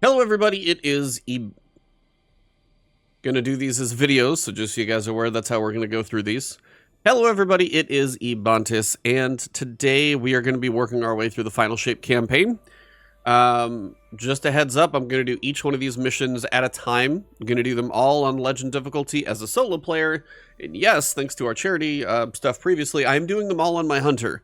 Hello everybody, it is gonna do these as videos, so just so you guys are aware, that's how we're gonna go through these. Hello everybody, it is Ebontis, and today we are gonna be working our way through the Final Shape campaign. Just a heads up, I'm gonna do each one of these missions at a time. I'm gonna do them all on Legend difficulty as a solo player, and yes, thanks to our charity stuff previously, I'm doing them all on my Hunter.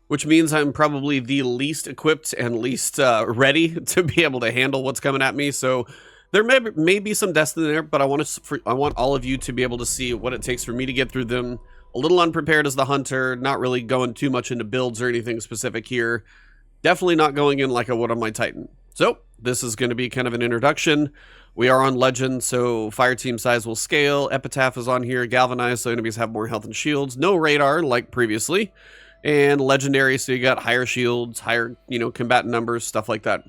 Which means I'm probably the least equipped and least ready to be able to handle what's coming at me. So there may be some destiny there, but I want all of you to be able to see what it takes for me to get through them. A little unprepared as the Hunter, not really going too much into builds or anything specific here. Definitely not going in like I would on my Titan. So this is going to be kind of an introduction. We are on Legend, so fire team size will scale. Epitaph is on here, galvanized, so enemies have more health and shields. No radar like previously. And legendary, so you got higher shields, higher, combatant numbers, stuff like that.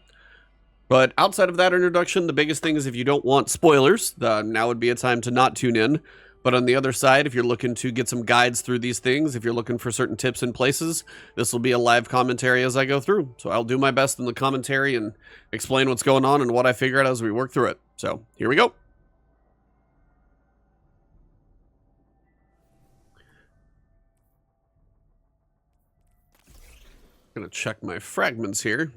But outside of that introduction, the biggest thing is if you don't want spoilers, now would be a time to not tune in. But on the other side, if you're looking to get some guides through these things, if you're looking for certain tips and places, this will be a live commentary as I go through. So I'll do my best in the commentary and explain what's going on and what I figure out as we work through it. So here we go. Gonna check my fragments here.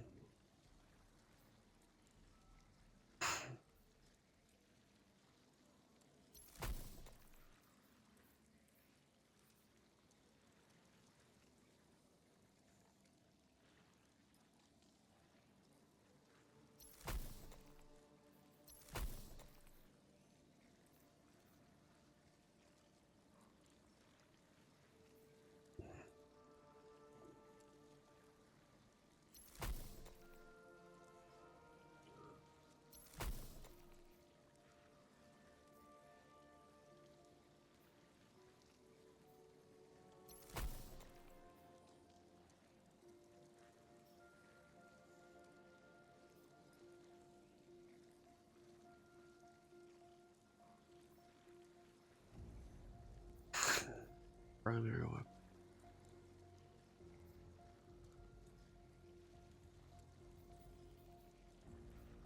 Primary weapon.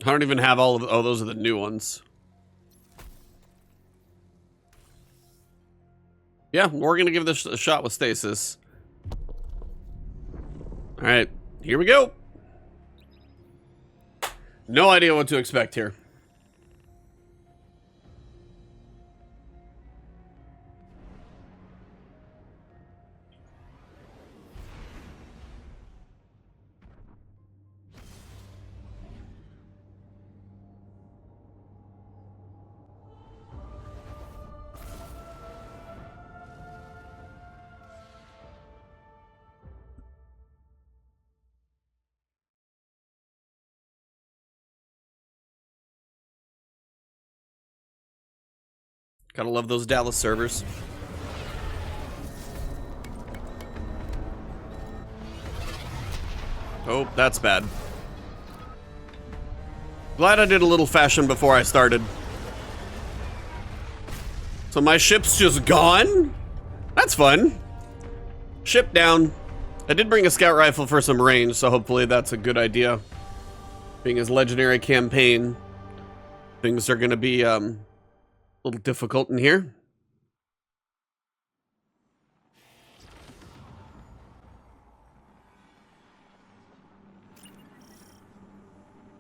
I don't even have all of. Oh, those are the new ones. Yeah, we're gonna give this a shot with Stasis. All right, here we go. No idea what to expect here. Gotta love those Dallas servers. Oh, that's bad. Glad I did a little fashion before I started. So my ship's just gone? That's fun. Ship down. I did bring a scout rifle for some range, so hopefully that's a good idea. Being his legendary campaign, things are gonna be, a little difficult in here.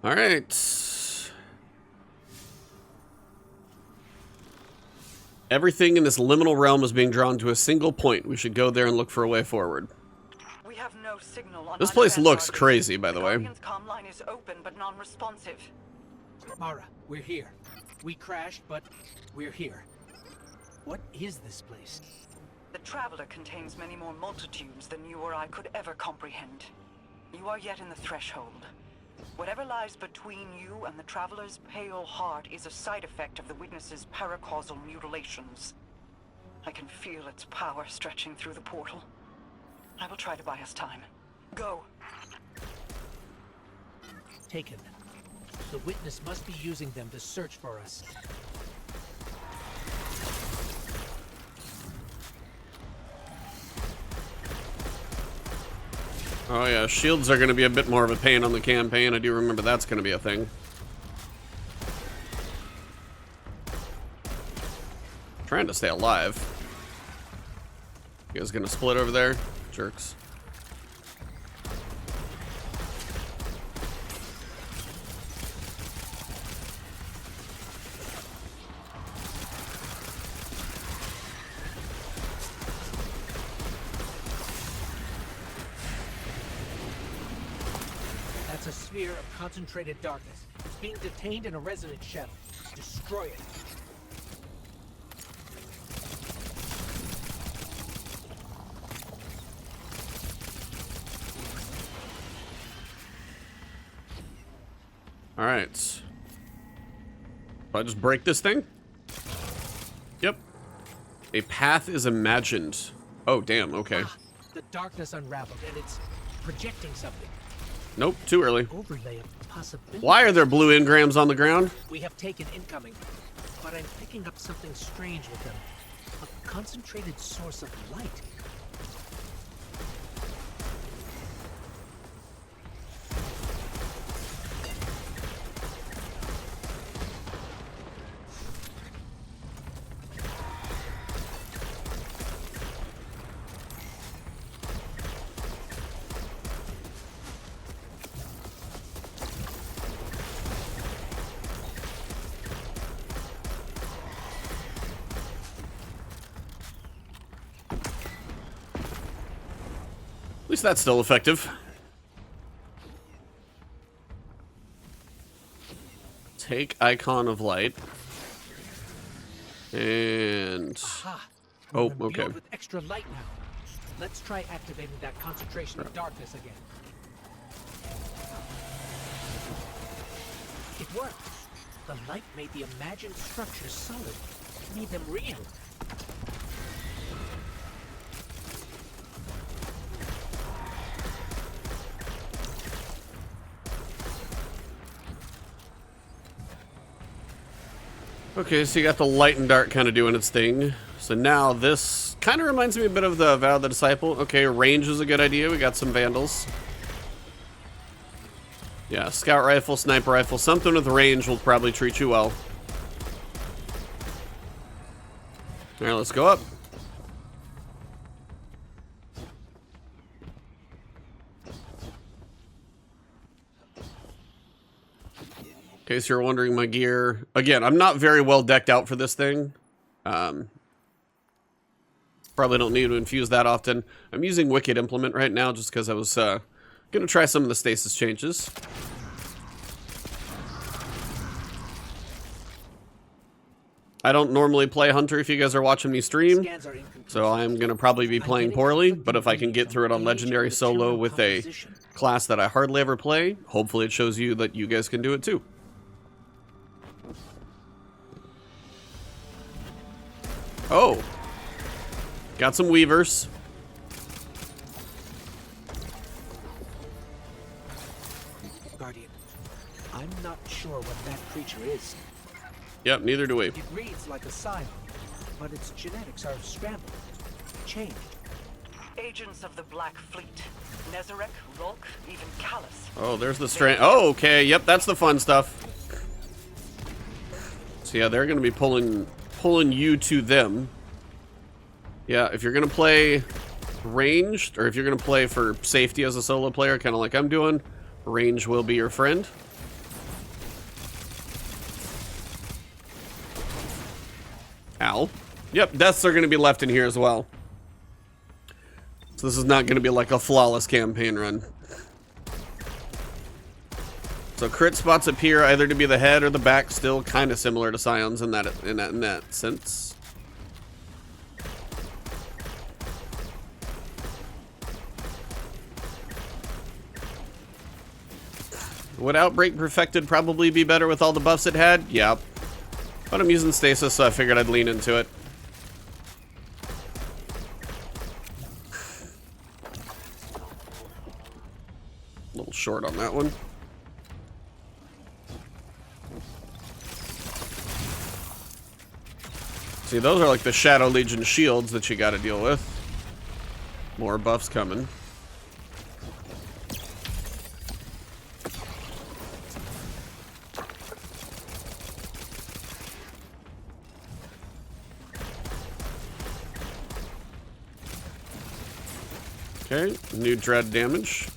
All right. Everything in this liminal realm is being drawn to a single point. We should go there and look for a way forward. We have no signal on this place looks crazy, by the way. Comm line is open but non-responsive. Mara, we're here. We crashed, but we're here. What is this place? The Traveler contains many more multitudes than you or I could ever comprehend. You are yet in the threshold. Whatever lies between you and the Traveler's pale heart is a side effect of the Witness's paracausal mutilations. I can feel its power stretching through the portal. I will try to buy us time. Go. Taken. The Witness must be using them to search for us. Oh yeah, shields are going to be a bit more of a pain on the campaign. I do remember that's going to be a thing. Trying to stay alive. You guys gonna split over there? Jerks. That's a sphere of concentrated darkness. It's being detained in a resonant shell. Destroy it. All right. So I just break this thing? Yep. A path is imagined. Oh, damn. Okay. Ah, the darkness unraveled, and it's projecting something. Nope. Too early. Overlay of possibility. Why are there blue engrams on the ground? We have taken incoming, but I'm picking up something strange with them. A concentrated source of light. At least that's still effective. Take Icon of Light. And... Aha! Oh, We're okay. imbued with extra light now. Let's try activating that concentration of darkness again. It worked. The light made the imagined structures solid. Made them real. Okay, so you got the light and dark kind of doing its thing. So now this kind of reminds me a bit of the Vow of the Disciple. Okay, range is a good idea. We got some Vandals. Yeah, scout rifle, sniper rifle, something with range will probably treat you well. All right, let's go up. In case you're wondering, my gear, again, I'm not very well decked out for this thing. Probably don't need to infuse that often. I'm using Wicked Implement right now just because I was going to try some of the stasis changes. I don't normally play Hunter if you guys are watching me stream, so I'm going to probably be playing poorly, but if I can get through it on Legendary solo with a class that I hardly ever play, hopefully it shows you that you guys can do it too. Oh, got some Weavers. Guardian, I'm not sure what that creature is. Yep, neither do we. It reads like a scion, but its genetics are scrambled, changed. Agents of the Black Fleet. Nezarec, Rolk, even Callus. Oh, there's the strand. Oh, okay. Yep, that's the fun stuff. So yeah, they're going to be pulling you to them. Yeah, if you're going to play ranged, or if you're going to play for safety as a solo player, kind of like I'm doing, range will be your friend. Ow. Yep, deaths are going to be left in here as well. So this is not going to be like a flawless campaign run. So crit spots appear either to be the head or the back, still kind of similar to Scions in that sense. Would Outbreak Perfected probably be better with all the buffs it had? Yep. But I'm using Stasis, so I figured I'd lean into it. A little short on that one. See, those are like the Shadow Legion shields that you gotta deal with. More buffs coming. Okay, new dread damage.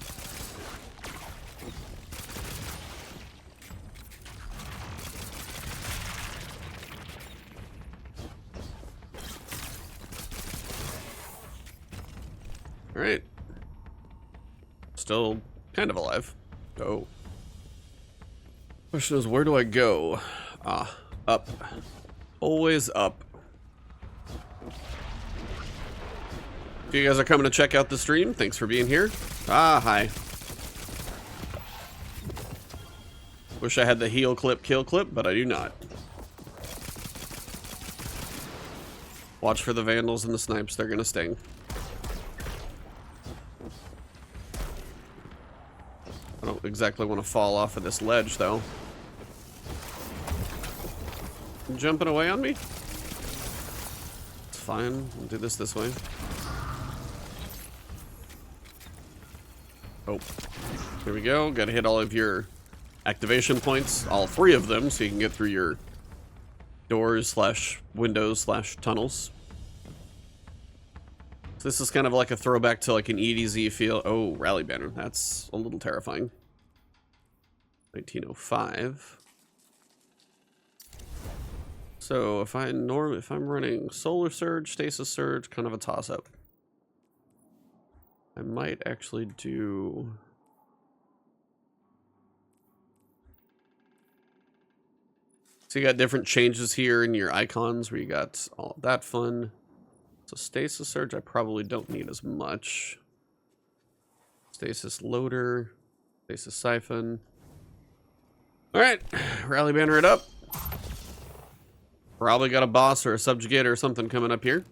Alright. Still kind of alive. Oh. Question is, where do I go? Ah, up. Always up. If you guys are coming to check out the stream, thanks for being here. Ah, hi. Wish I had the heal clip, kill clip, but I do not. Watch for the Vandals and the Snipes, they're gonna sting. I don't exactly want to fall off of this ledge, though. Jumping away on me? It's fine. We'll do this way. Oh. Here we go. Gotta hit all of your activation points. All 3 of them, so you can get through your doors slash windows slash tunnels. So this is kind of like a throwback to like an EDZ feel. Oh, rally banner. That's a little terrifying. 1905. So if I'm running Solar Surge, Stasis Surge, kind of a toss-up. I might actually do... So you got different changes here in your icons where you got all of that fun. So Stasis Surge I probably don't need as much. Stasis Loader, Stasis Siphon. Alright, rally banner it up. Probably got a boss or a subjugator or something coming up here.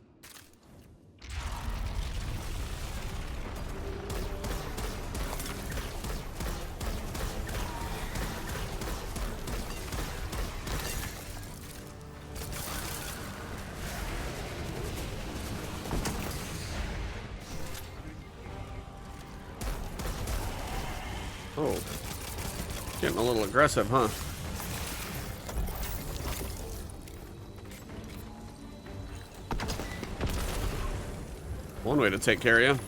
Oh, getting a little aggressive, huh? One way to take care of you.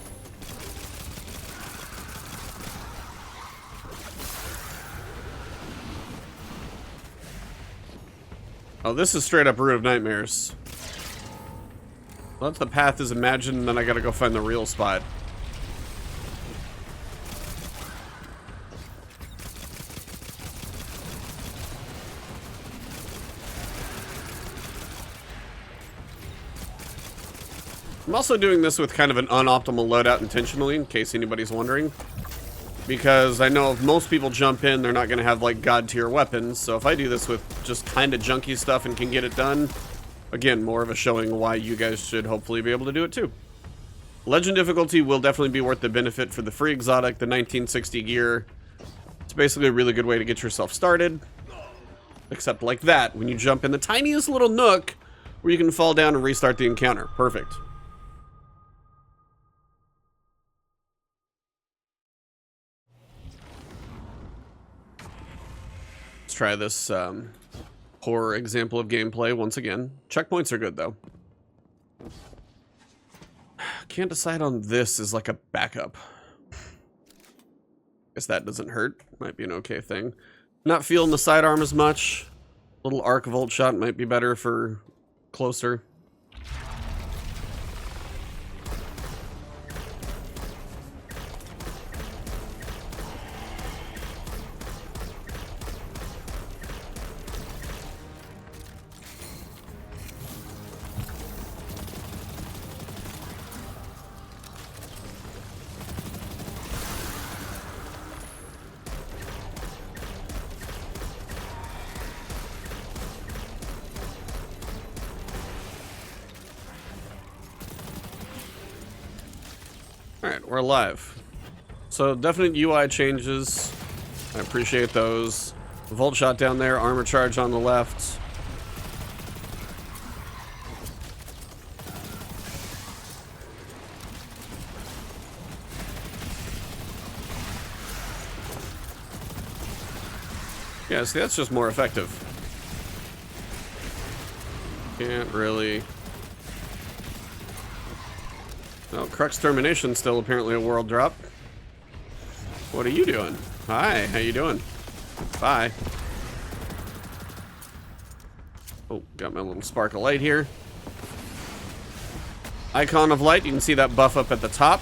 Oh, this is straight up Root of Nightmares. Well, if the path is imagined, then I gotta go find the real spot. I'm also doing this with kind of an unoptimal loadout intentionally, in case anybody's wondering. Because I know if most people jump in, they're not going to have, like, god tier weapons. So if I do this with just kind of junky stuff and can get it done, again, more of a showing why you guys should hopefully be able to do it too. Legend difficulty will definitely be worth the benefit for the free exotic, the 1960 gear. It's basically a really good way to get yourself started. Except like that, when you jump in the tiniest little nook where you can fall down and restart the encounter. Perfect. Try this horror example of gameplay once again. Checkpoints are good though. Can't decide on this as like a backup. Guess that doesn't hurt. Might be an okay thing. Not feeling the sidearm as much. Little arc volt shot might be better for closer. Alright, we're live. So definite UI changes. I appreciate those. Volt shot down there, armor charge on the left. Yeah, see, that's just more effective. Can't really... Oh, Crux Termination still apparently a world drop. What are you doing? Hi, how you doing? Bye. Oh, got my little spark of light here. Icon of light, you can see that buff up at the top.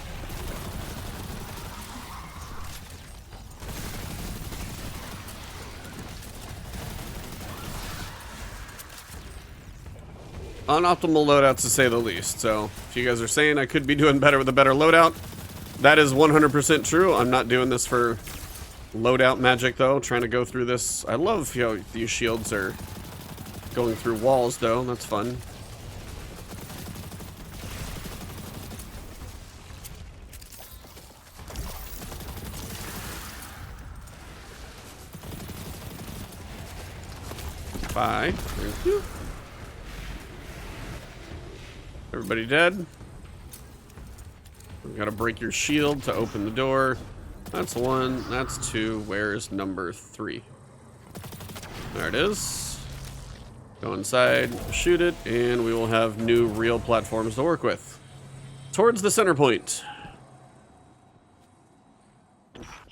Unoptimal loadouts to say the least, so if you guys are saying I could be doing better with a better loadout, that is 100% true. I'm not doing this for loadout magic though, trying to go through this. I love, you know, these shields are going through walls though, that's fun. Bye. Thank you. Everybody dead? We gotta break your shield to open the door. That's one, that's two. Where's number 3? There it is. Go inside, shoot it, and we will have new real platforms to work with. Towards the center point.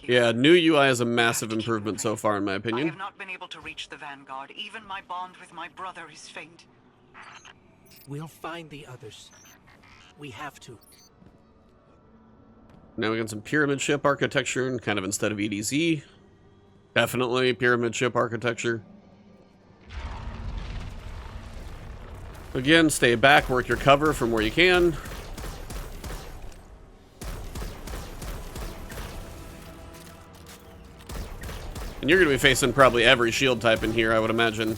Yeah, new UI is a massive improvement so far, in my I opinion. have not been able to reach the Vanguard. Even my bond with my brother is faint. We'll find the others. We have to. Now we got some pyramid ship architecture, and kind of instead of EDZ. Definitely pyramid ship architecture. Again, stay back, work your cover from where you can. And you're going to be facing probably every shield type in here, I would imagine.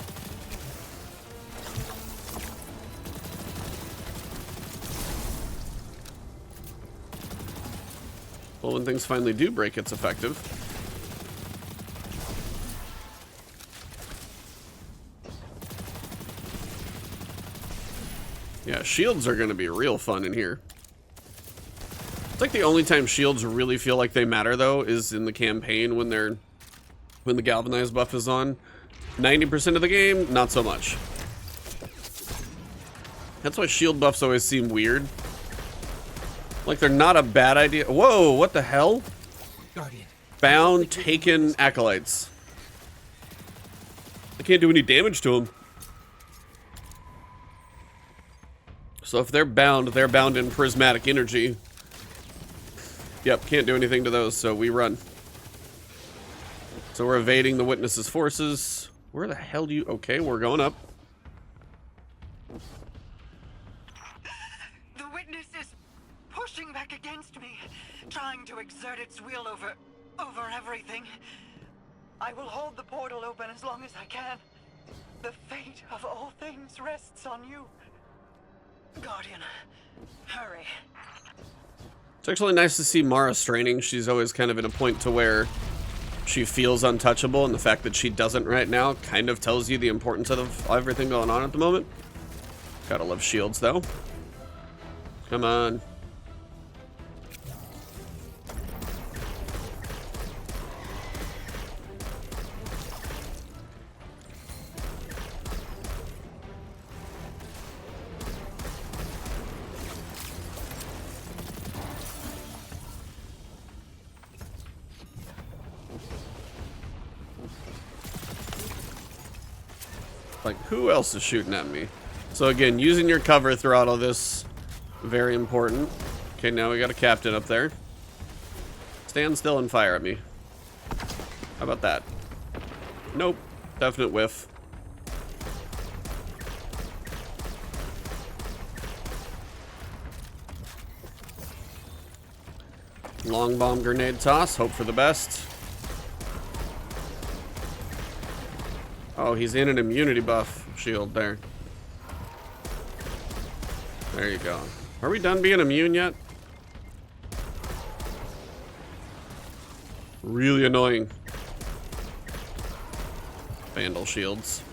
Well, when things finally do break, it's effective. Yeah, shields are going to be real fun in here. It's like the only time shields really feel like they matter, though, is in the campaign when the galvanized buff is on. 90% of the game, not so much. That's why shield buffs always seem weird. Like they're not a bad idea. Whoa, what the hell? Guardian. Bound, taken acolytes. I can't do any damage to them. So if they're bound in prismatic energy. Yep, can't do anything to those, so we run. So we're evading the witness's forces. Where the hell do you... Okay, we're going up. The witness is pushing back against me, trying to exert its will over everything. I will hold the portal open as long as I can. The fate of all things rests on you. Guardian, hurry. It's actually nice to see Mara straining. She's always kind of in a point to where she feels untouchable, and the fact that she doesn't right now kind of tells you the importance of everything going on at the moment. Gotta love shields, though. Come on. Like, who else is shooting at me? So again, using your cover throughout all this, very important. Okay, now we got a captain up there. Stand still and fire at me. How about that? Nope. Definite whiff. Long bomb grenade toss. Hope for the best. Oh, he's in an immunity buff shield there. There you go. Are we done being immune yet? Really annoying. Vandal shields.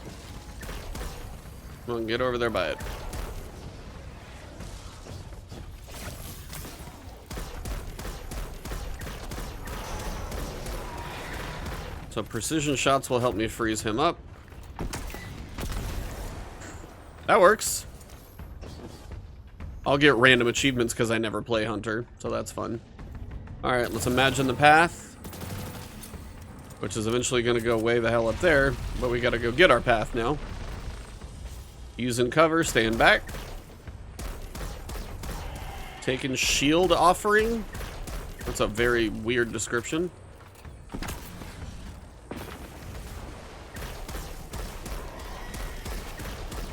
Come on, get over there by it. So precision shots will help me freeze him up. I'll get random achievements because I never play Hunter, so that's fun. Alright, let's imagine the path, which is eventually going to go way the hell up there, but we got to go get our path now. Using cover, staying back. Taking shield offering. That's a very weird description.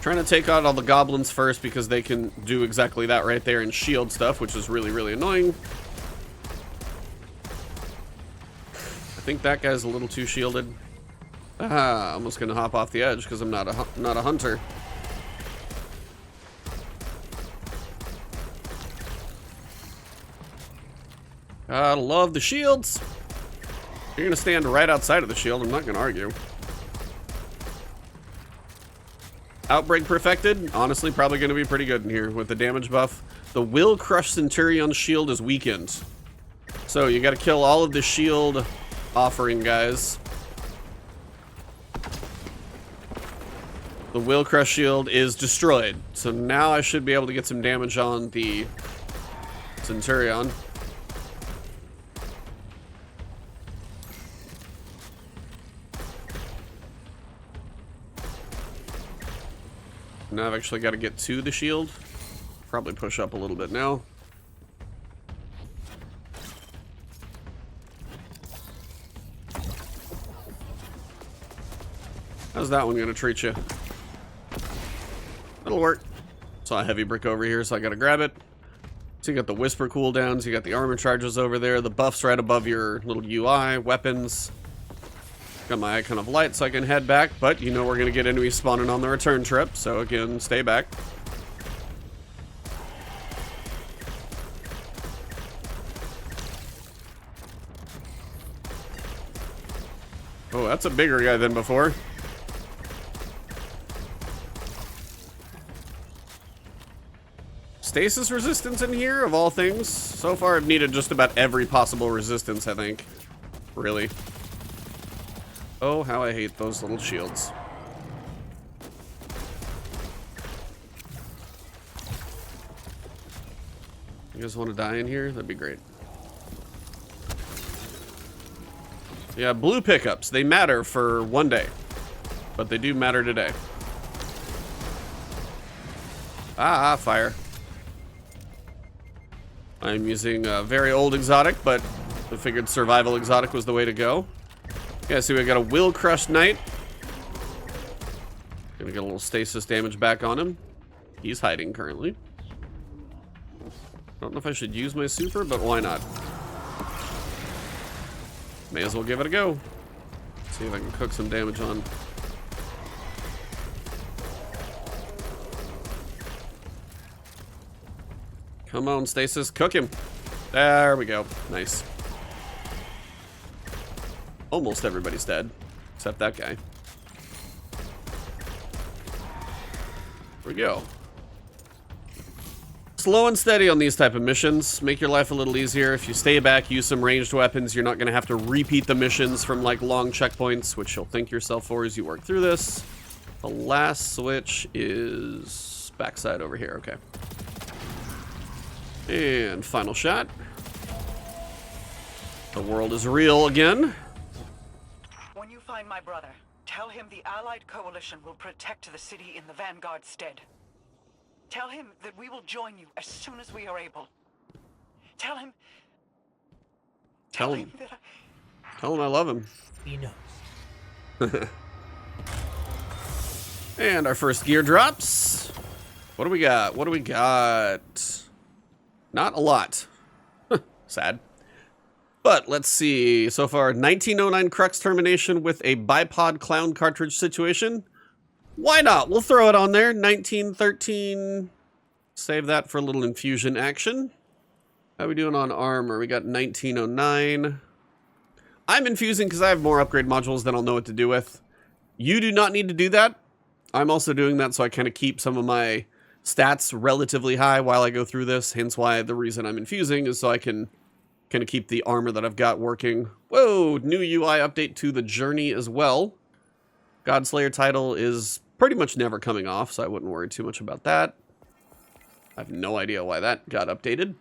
Trying to take out all the goblins first because they can do exactly that right there and shield stuff, which is really, really annoying. I think that guy's a little too shielded. Ah, almost gonna hop off the edge because I'm not a hunter. I love the shields. You're gonna stand right outside of the shield. I'm not gonna argue. Outbreak perfected. Honestly, probably gonna be pretty good in here with the damage buff. The Will Crush Centurion shield is weakened. So you gotta kill all of the shield offering guys. The Will Crush shield is destroyed. So now I should be able to get some damage on the Centurion. Now I've actually got to get to the shield. Probably push up a little bit now. How's that one going to treat you? That'll work. Saw a heavy brick over here, so I got to grab it. So you got the whisper cooldowns, you got the armor charges over there, the buffs right above your little UI, weapons. Got my icon of light so I can head back, but you know we're going to get enemies spawning on the return trip, so again, stay back. Oh, that's a bigger guy than before. Stasis resistance in here, of all things. So far, I've needed just about every possible resistance, I think. Really. Oh, how I hate those little shields. You guys want to die in here? That'd be great. Yeah, blue pickups. They matter for one day. But they do matter today. Ah, fire. I'm using a very old exotic, but I figured survival exotic was the way to go. Yeah, see, we got a Will Crush Knight. Gonna get a little stasis damage back on him. He's hiding currently. Don't know if I should use my super, but why not? May as well give it a go. See if I can cook some damage on. Come on, stasis, cook him. There we go. Nice. Almost everybody's dead, except that guy. There we go. Slow and steady on these type of missions. Make your life a little easier. If you stay back, use some ranged weapons, you're not going to have to repeat the missions from like long checkpoints, which you'll thank yourself for as you work through this. The last switch is backside over here. Okay. And final shot. The world is real again. When you find my brother, tell him the Allied Coalition will protect the city in the Vanguard's stead. Tell him that we will join you as soon as we are able. Tell him... Tell him that Tell him I love him. He knows. And our first gear drops. What do we got? What do we got? Not a lot. Sad. But let's see. So far, 1909 Crux termination with a bipod clown cartridge situation. Why not? We'll throw it on there. 1913. Save that for a little infusion action. How are we doing on armor? We got 1909. I'm infusing because I have more upgrade modules than I'll know what to do with. You do not need to do that. I'm also doing that so I kind of keep some of my stats relatively high while I go through this. Hence why the reason I'm infusing is so I can kind of keep the armor that I've got working. Whoa, new UI update to the journey as well. Godslayer title is pretty much never coming off, so I wouldn't worry too much about that. I have no idea why that got updated.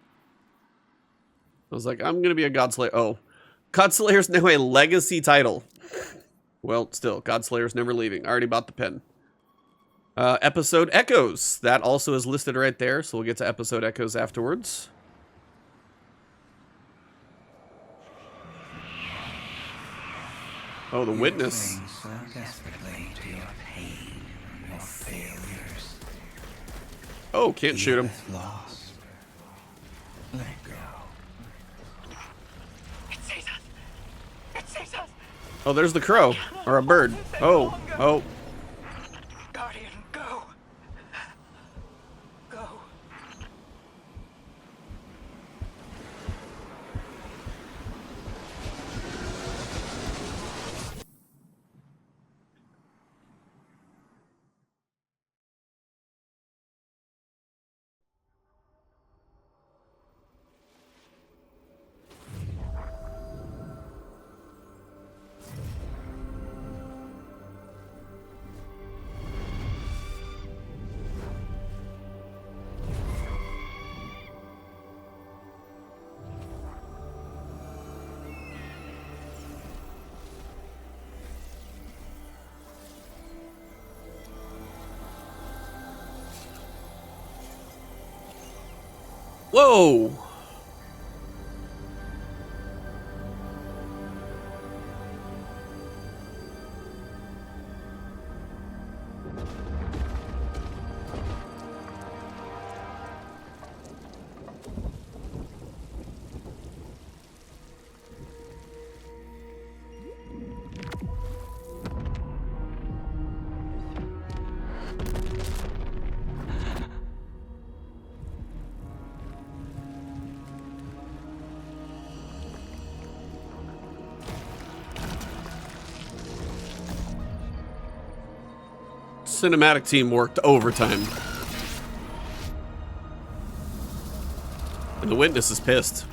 I was like, I'm going to be a Godslayer. Oh, Godslayer's now a legacy title. Well, still, Godslayer's never leaving. I already bought the pen. Episode Echoes. That also is listed right there, so we'll get to Episode Echoes afterwards. Oh, the Witness. So desperately to your pain, your failures. Oh, can't shoot him. Lost. Let go. It sees us. It sees us. Oh, there's the crow. Or a bird. Oh, oh. Guardian, go. Go. Whoa! Cinematic team worked overtime. And the Witness is pissed.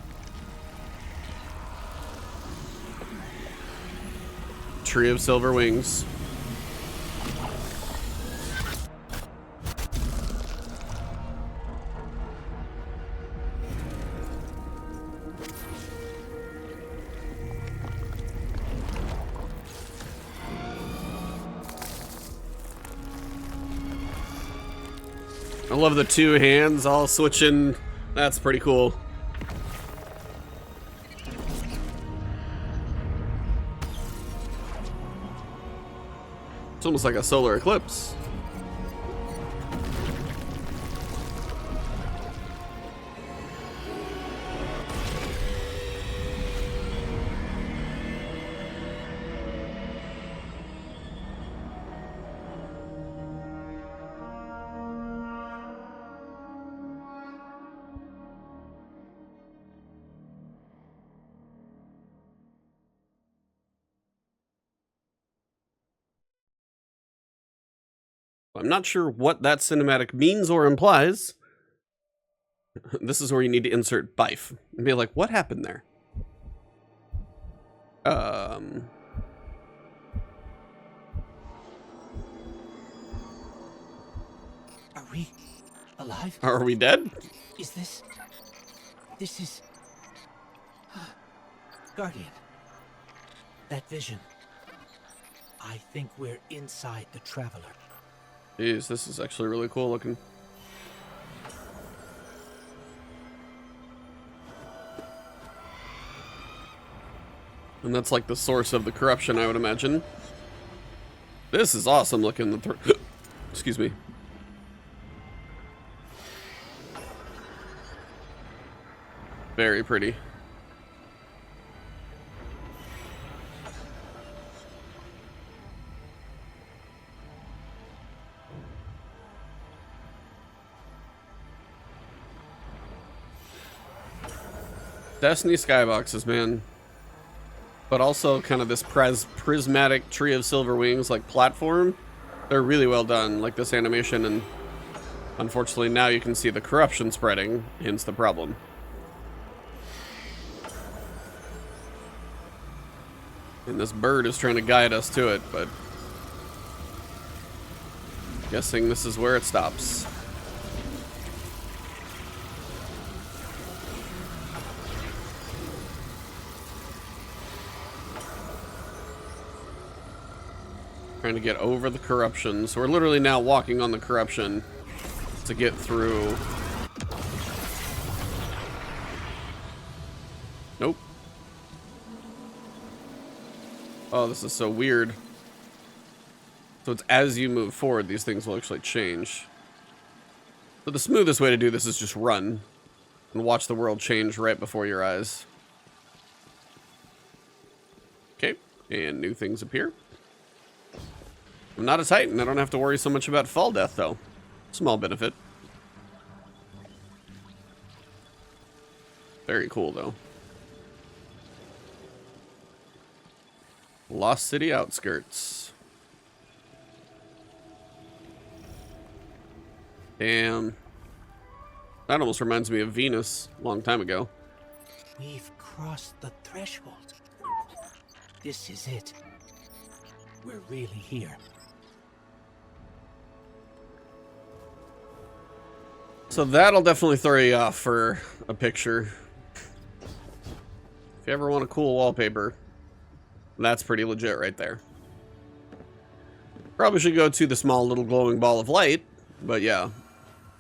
Tree of Silver Wings. I love the two hands all switching. That's pretty cool. It's almost like a solar eclipse. I'm not sure what that cinematic means or implies. This is where you need to insert Bife and be like, what happened there? Are we alive? Are we dead? Is this... This is... Guardian. That vision. I think we're inside the Traveler. Jeez, this is actually really cool looking. And that's like the source of the corruption, I would imagine. This is awesome looking. Excuse me. Very pretty. Destiny skyboxes, man. But also kind of this prismatic Tree of Silver Wings like platform. They're really well done, like this animation, and unfortunately now you can see the corruption spreading, hence the problem. And this bird is trying to guide us to it, but guessing this is where it stops. Trying to get over the corruption. So we're literally now walking on the corruption to get through. Nope. Oh, this is so weird. So it's as you move forward, these things will actually change. So the smoothest way to do this is just run and watch the world change right before your eyes. Okay, and new things appear. I'm not a Titan. I don't have to worry so much about fall death, though. Small benefit. Very cool, though. Lost City outskirts. Damn. That almost reminds me of Venus a long time ago. We've crossed the threshold. This is it. We're really here. So that'll definitely throw you off for a picture. If you ever want a cool wallpaper, that's pretty legit right there. Probably should go to the small little glowing ball of light, but yeah.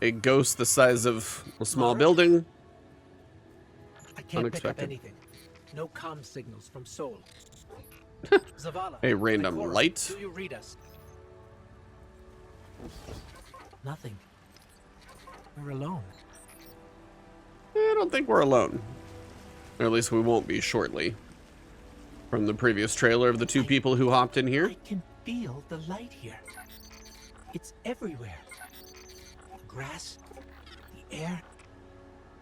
A ghost the size of a small building. I can't Unexpected. pick up anything. No comm signals from Sol. Zavala. A random Ikora, light. Do you read us? Nothing. We're alone. I don't think we're alone. Or at least we won't be shortly. From the previous trailer of the two people who hopped in here. I can feel the light here. It's everywhere. The grass, the air.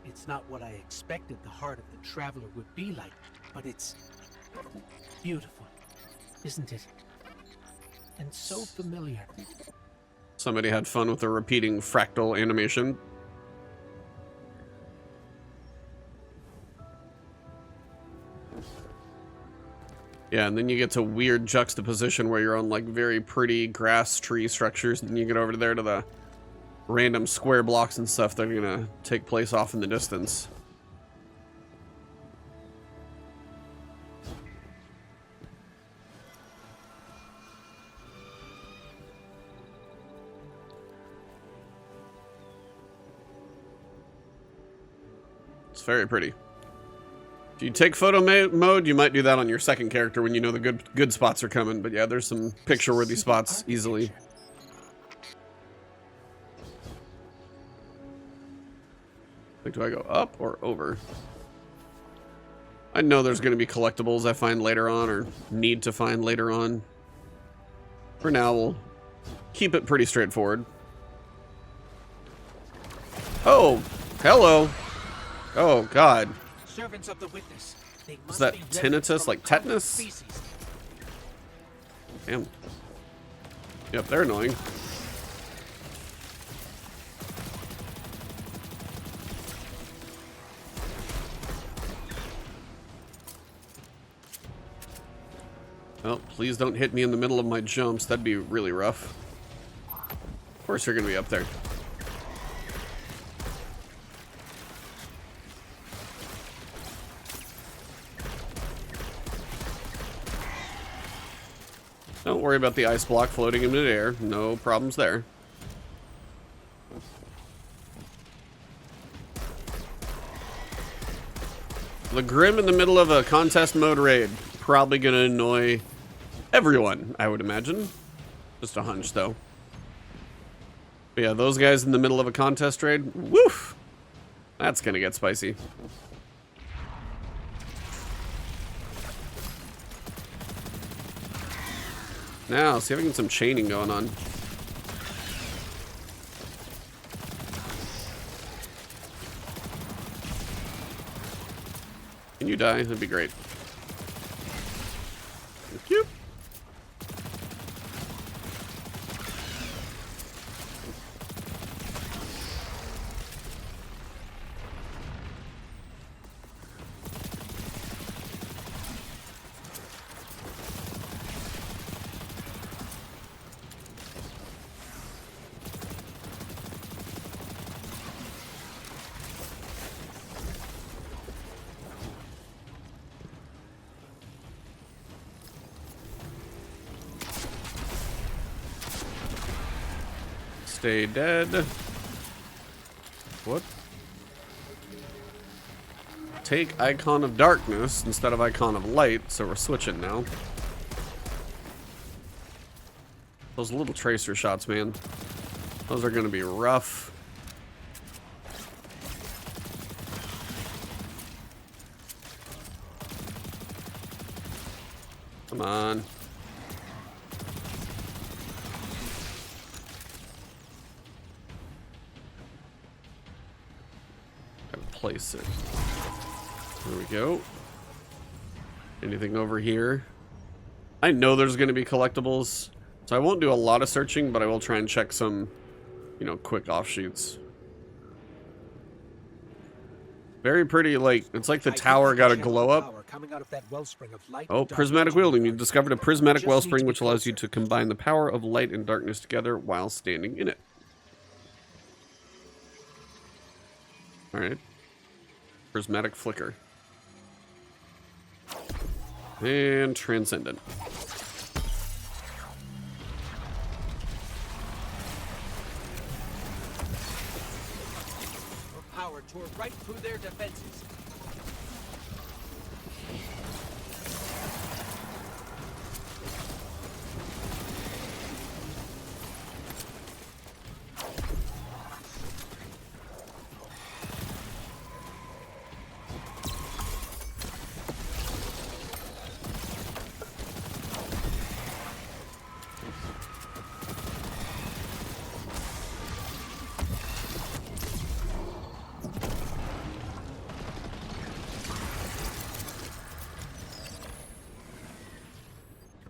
It's not what I expected the heart of the traveler would be like, but it's beautiful, isn't it? And so familiar. Somebody had fun with the repeating fractal animation. Yeah, and then you get to weird juxtaposition where you're on like very pretty grass tree structures, and then you get over there to the random square blocks and stuff that are gonna take place off in the distance. It's very pretty. If you take photo mode, you might do that on your second character when you know the good spots are coming. But yeah, there's some picture-worthy spots easily. Like, do I go up or over? I know there's going to be collectibles I find later on or need to find later on. For now, we'll keep it pretty straightforward. Oh, hello. Oh, God. Servants of the witness. They Is must that be tinnitus, like tetanus? species. Damn. Yep, they're annoying. Well, please don't hit me in the middle of my jumps. That'd be really rough. Of course you're gonna be up there. Don't worry about the ice block floating in midair. No problems there. The Grim in the middle of a contest mode raid. Probably gonna annoy everyone, I would imagine. Just a hunch, though. But yeah, those guys in the middle of a contest raid, woof! That's gonna get spicy. Now, see if I can get some chaining going on. Can you die? That'd be great. Thank you. Stay dead. What? Take Icon of Darkness instead of Icon of Light, so we're switching now. Those little tracer shots, man. Those are gonna be rough. Come on. Gotta place it. There we go. Anything over here? I know there's gonna be collectibles, so I won't do a lot of searching, but I will try and check some, you know, quick offshoots. Very pretty, like, it's like the tower got a glow up. Oh, prismatic wielding. You discovered a prismatic wellspring which allows you to combine the power of light and darkness together while standing in it. Alright. Prismatic flicker. And transcendent. Power tore right through their defenses.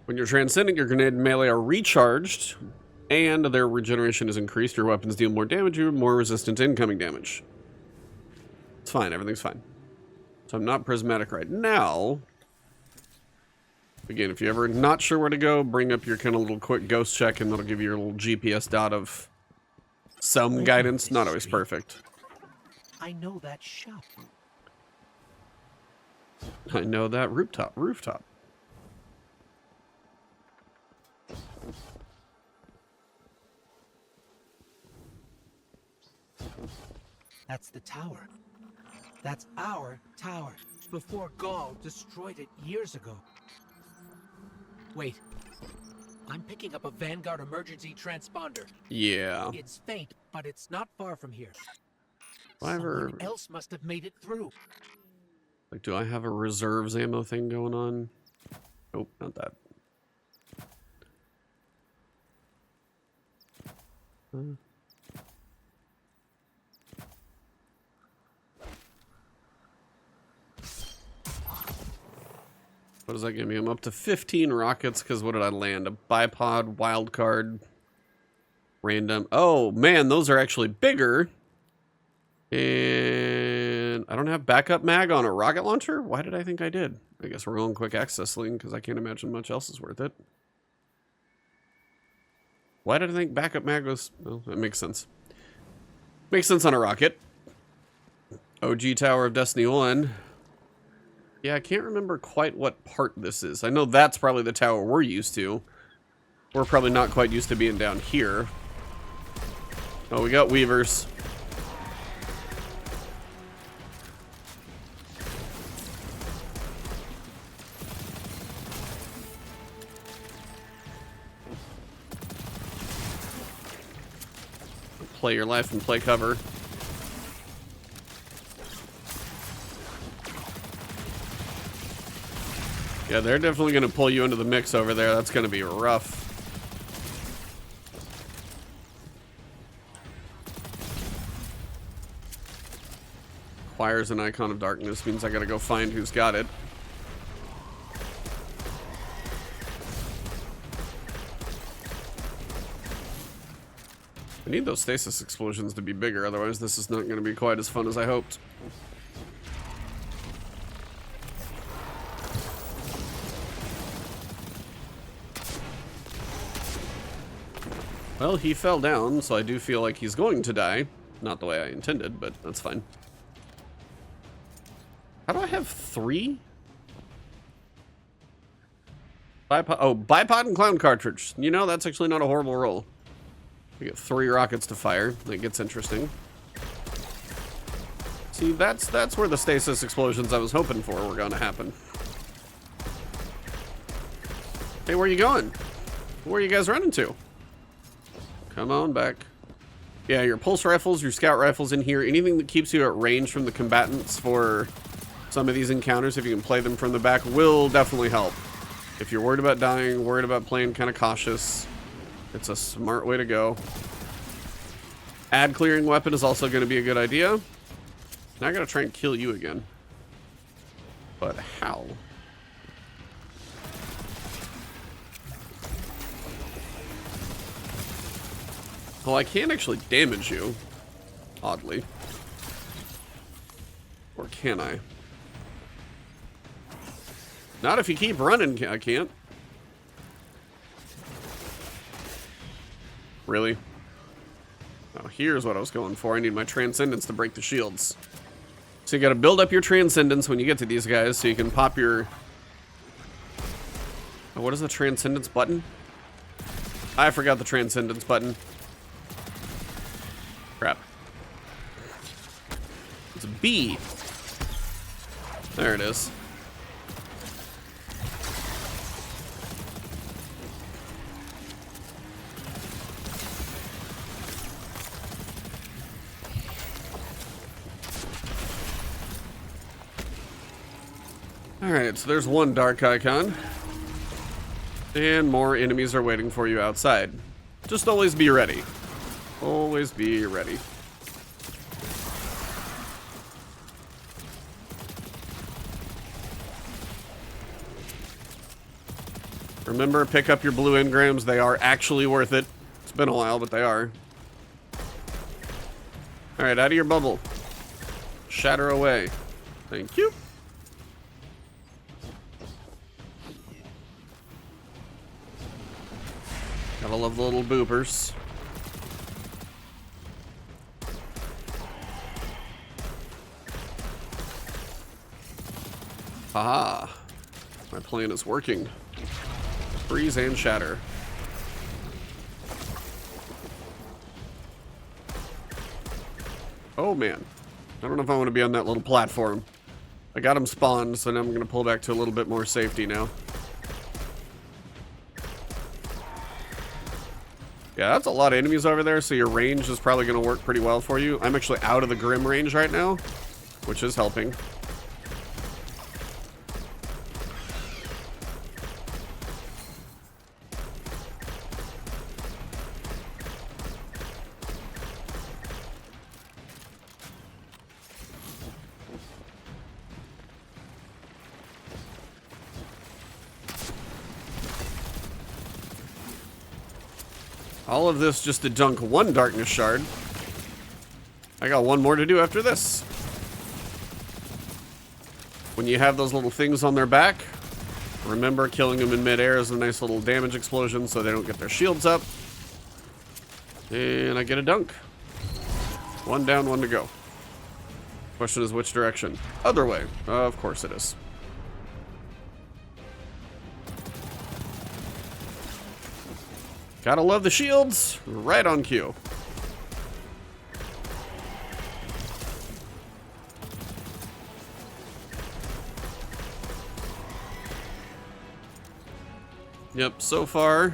When you're transcending, your grenade and melee are recharged, and their regeneration is increased. Your weapons deal more damage, you're more resistant to incoming damage. It's fine, everything's fine. So I'm not prismatic right now. Again, if you're ever not sure where to go, bring up your kind of little quick ghost check, and that'll give you your little GPS dot of some guidance. Not always perfect. I know that shop. I know that rooftop. That's the tower. That's our tower. Before Gaul destroyed it years ago. Wait. I'm picking up a Vanguard emergency transponder. Yeah. It's faint, but it's not far from here. Whatever. Someone else must have made it through. Like, do I have a reserves ammo thing going on? Nope, not that. What does that give me? I'm up to 15 rockets, because what did I land? A bipod, wildcard, random. Oh, man, those are actually bigger. And I don't have backup mag on a rocket launcher? Why did I think I did? I guess we're going quick access link, because I can't imagine much else is worth it. Why did I think backup mag was... Well, that makes sense. Makes sense on a rocket. OG Tower of Destiny 1. Yeah, I can't remember quite what part this is. I know that's probably the tower we're used to. We're probably not quite used to being down here. Oh, we got weavers. Play your life and play cover. Yeah, they're definitely going to pull you into the mix over there. That's going to be rough. Acquires an Icon of Darkness. Means I got to go find who's got it. I need those stasis explosions to be bigger. Otherwise, this is not going to be quite as fun as I hoped. Well, he fell down, so I do feel like he's going to die. Not the way I intended, but that's fine. How do I have 3? Bipod, oh, bipod and clown cartridge. You know, that's actually not a horrible roll. We get 3 rockets to fire. That gets interesting. See, that's where the stasis explosions I was hoping for were going to happen. Hey, where are you going? Where are you guys running to? Come on back. Yeah, your pulse rifles, your scout rifles in here, anything that keeps you at range from the combatants for some of these encounters, if you can play them from the back, will definitely help. If you're worried about dying, worried about playing kind of cautious, it's a smart way to go. Ad clearing weapon is also going to be a good idea. Now I gotta try and kill you again. But how? Well, I can't actually damage you, oddly. Or can I? Not if you keep running, I can't. Really? Oh, here's what I was going for. I need my Transcendence to break the shields. So you gotta build up your Transcendence when you get to these guys so you can pop your... Oh, what is the Transcendence button? I forgot the Transcendence button. Crap. It's a B. There it is. Alright, so there's one dark icon. And more enemies are waiting for you outside. Just always be ready. Always be ready. Remember, pick up your blue engrams. They are actually worth it. It's been a while, but they are. Alright, out of your bubble. Shatter away. Thank you. Gotta love the little boopers. Haha. My plan is working. Freeze and shatter. Oh man. I don't know if I want to be on that little platform. I got him spawned, so now I'm going to pull back to a little bit more safety now. Yeah, that's a lot of enemies over there, so your range is probably going to work pretty well for you. I'm actually out of the Grim range right now, which is helping. All of this just to dunk one darkness shard. I got one more to do after this. When you have those little things on their back, remember killing them in midair is a nice little damage explosion so they don't get their shields up. And I get a dunk. One down, one to go. Question is which direction? Other way. Of course it is. Gotta love the shields. Right on cue. Yep, so far.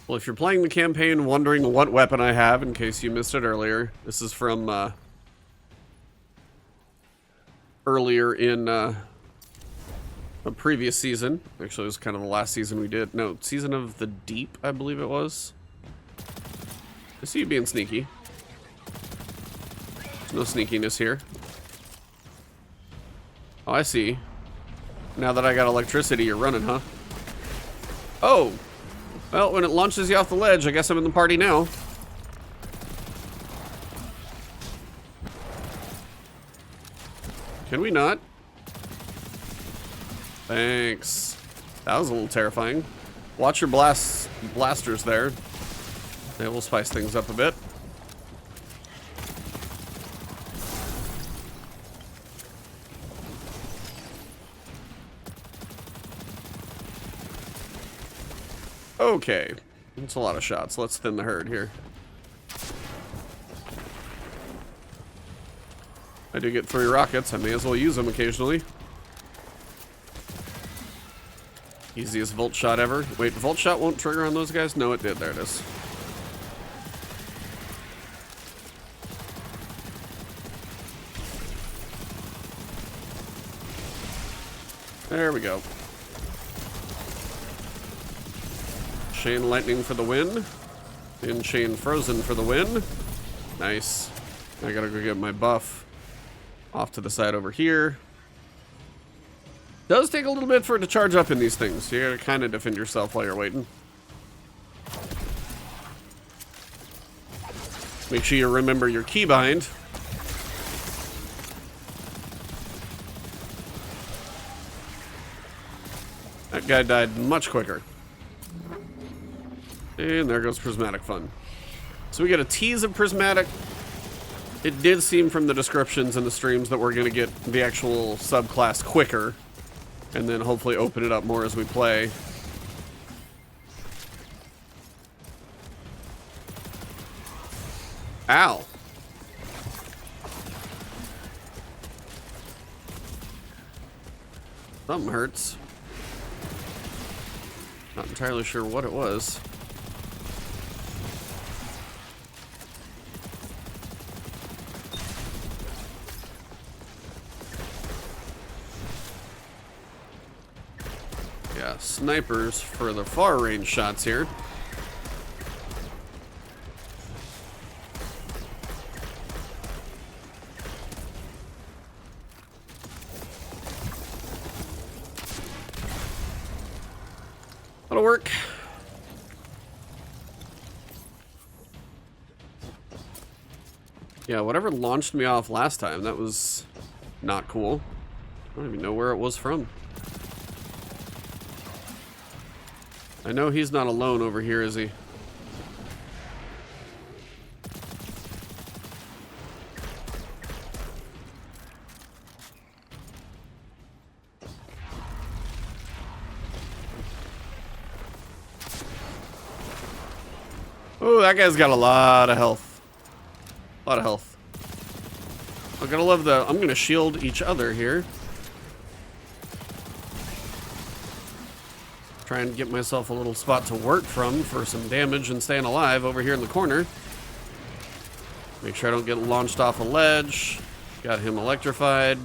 Well, if you're playing the campaign wondering what weapon I have, in case you missed it earlier, this is from earlier in a previous season. Actually, it was kind of the last season we did. No, Season of the Deep, I believe it was. I see you being sneaky. There's no sneakiness here. Oh, I see. Now that I got electricity, you're running, huh? Oh! Well, when it launches you off the ledge, I guess I'm in the party now. Can we not? Thanks. That was a little terrifying. Watch your blasters there. They will spice things up a bit. Okay. That's a lot of shots. Let's thin the herd here. I do get 3 rockets. I may as well use them occasionally. Easiest Volt Shot ever. Wait, Volt Shot won't trigger on those guys? No, it did. There it is. There we go. Chain Lightning for the win. And Chain Frozen for the win. Nice. I gotta go get my buff off to the side over here. Does take a little bit for it to charge up in these things. You gotta kind of defend yourself while you're waiting. Make sure you remember your keybind. That guy died much quicker. And there goes Prismatic Fun. So we get a tease of Prismatic. It did seem from the descriptions and the streams that we're going to get the actual subclass quicker. And then hopefully open it up more as we play. Ow. Something hurts. Not entirely sure what it was. Yeah, snipers for the far range shots here. That'll work. Yeah, whatever launched me off last time, that was not cool. I don't even know where it was from. I know he's not alone over here, is he? Oh, that guy's got a lot of health. A lot of health. I'm gonna love the... I'm gonna shield each other here. Try and get myself a little spot to work from for some damage and staying alive over here in the corner. Make sure I don't get launched off a ledge. Got him electrified.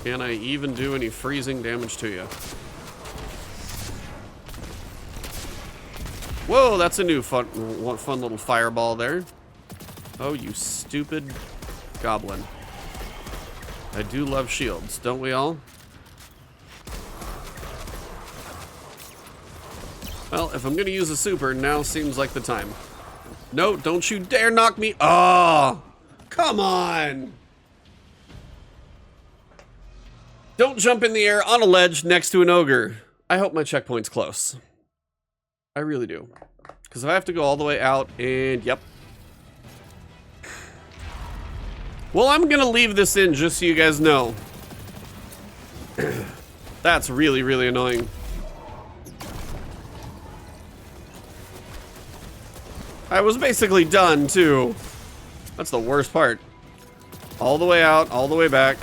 Can I even do any freezing damage to you? Whoa, that's a new fun little fireball there. Oh, you stupid goblin. I do love shields, don't we all? Well, if I'm gonna use a super, now seems like the time. No, don't you dare knock me. Oh, come on. Don't jump in the air on a ledge next to an ogre. I hope my checkpoint's close. I really do. Because if I have to go all the way out and, yep. Well, I'm gonna leave this in just so you guys know. That's really, really annoying. I was basically done, too. That's the worst part. All the way out, all the way back.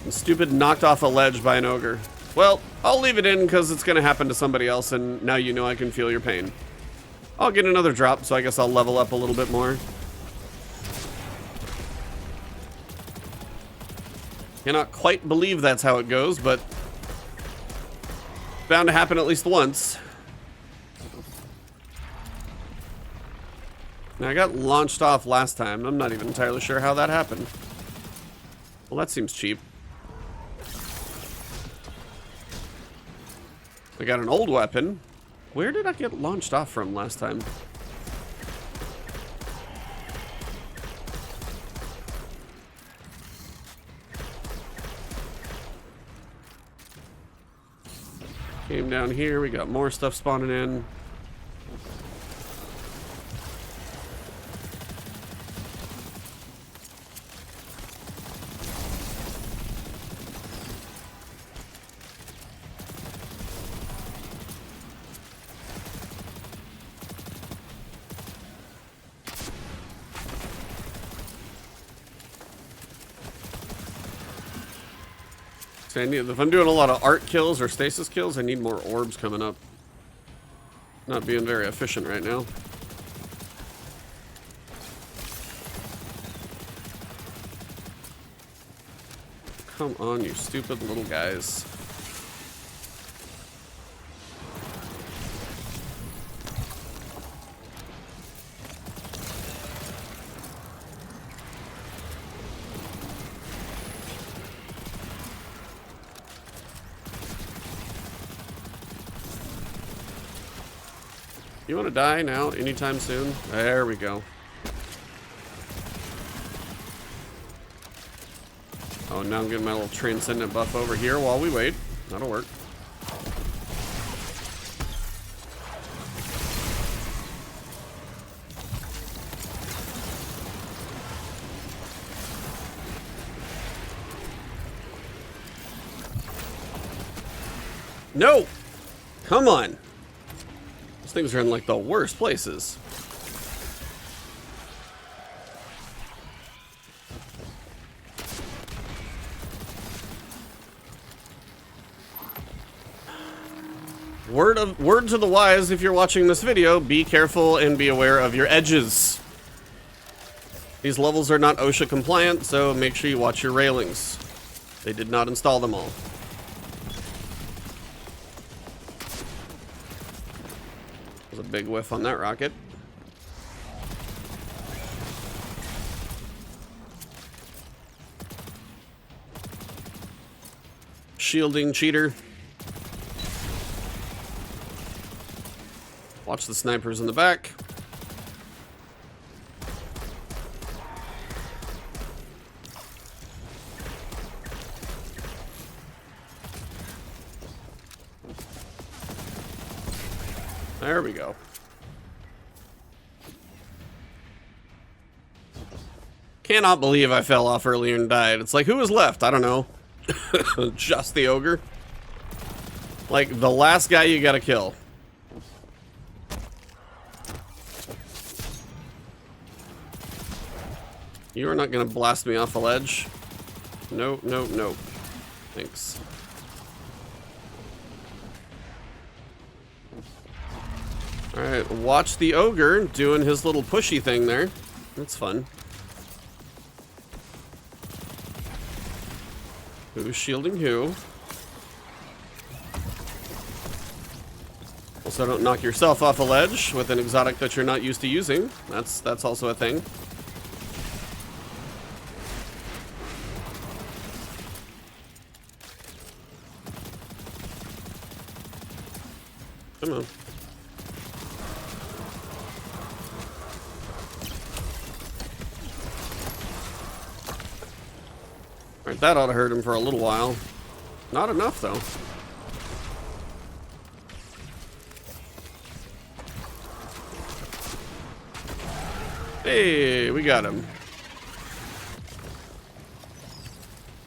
And stupid knocked off a ledge by an ogre. Well, I'll leave it in because it's going to happen to somebody else, and now you know I can feel your pain. I'll get another drop, so I guess I'll level up a little bit more. Cannot quite believe that's how it goes, but bound to happen at least once. Now, I got launched off last time. I'm not even entirely sure how that happened. Well, that seems cheap. I got an old weapon. Where did I get launched off from last time? Came down here, we got more stuff spawning in. So if I'm doing a lot of art kills or stasis kills, I need more orbs coming up. Not being very efficient right now. Come on, you stupid little guys. You want to die now, anytime soon? There we go. Oh, now I'm getting my little transcendent buff over here while we wait. That'll work. No! Come on! These things are in like the worst places. Word to the wise, if you're watching this video, be careful and be aware of your edges. These levels are not OSHA compliant, so make sure you watch your railings. They did not install them all. There's a big whiff on that rocket. Shielding cheater. Watch the snipers in the back. There we go. Cannot believe I fell off earlier and died. It's like, who was left? I don't know. Just the ogre. Like, the last guy you gotta kill. You are not gonna blast me off a ledge. No, no, no. Thanks. Alright, watch the ogre doing his little pushy thing there. That's fun. Who's shielding who? Also, don't knock yourself off a ledge with an exotic that you're not used to using. That's also a thing. Come on. Alright, that ought to hurt him for a little while. Not enough, though. Hey, we got him.